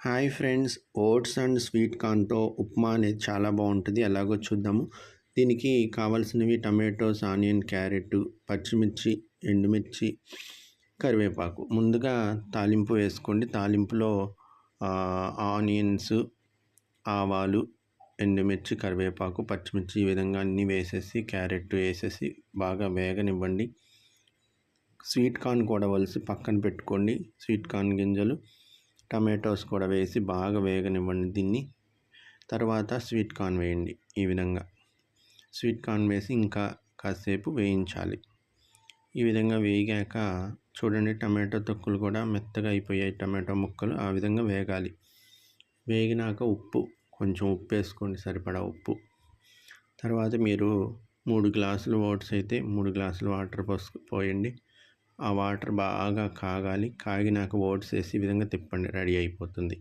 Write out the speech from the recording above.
Hi friends, oats and sweet కార్న్‌తో ఉప్మా అనేది చాలా బాగుంటుంది. ఎలాగో చూద్దాము. దీనికి కావాల్సినవి టమాటోస్, ఆనియన్, క్యారెట్, పచ్చిమిర్చి, ఎండుమిర్చి, కరివేపాకు. ముందుగా తాలింపు వేసుకోండి. తాలింపులో ఆనియన్స్, ఆవాలు, ఎండుమిర్చి, కరివేపాకు, పచ్చిమిర్చి ఈ విధంగా అన్నీ వేసేసి క్యారెట్ వేసేసి బాగా వేగనివ్వండి. స్వీట్ కార్న్ కూడా వలిసి పక్కన పెట్టుకోండి. స్వీట్ కార్న్ గింజలు, టమాటోస్ కూడా వేసి బాగా వేగనివ్వండి దీన్ని. తర్వాత స్వీట్ కార్న్ వేయండి. ఈ విధంగా స్వీట్ కార్న్ వేసి ఇంకా కాసేపు వేయించాలి. ఈ విధంగా వేగాక చూడండి, టమాటో తొక్కులు కూడా మెత్తగా అయిపోయాయి. టమాటో ముక్కలు ఆ విధంగా వేగాలి. వేగినాక కొంచెం ఉప్పు వేసుకోండి, సరిపడా ఉప్పు. తర్వాత మీరు 3 గ్లాసులు ఓట్స్ అయితే 3 గ్లాసులు వాటర్ పోయండి. ఆ వాటర్ బాగా కాగాలి. కాగినాక ఓట్స్ వేసి ఈ విధంగా తిప్పండి, రెడీ అయిపోతుంది.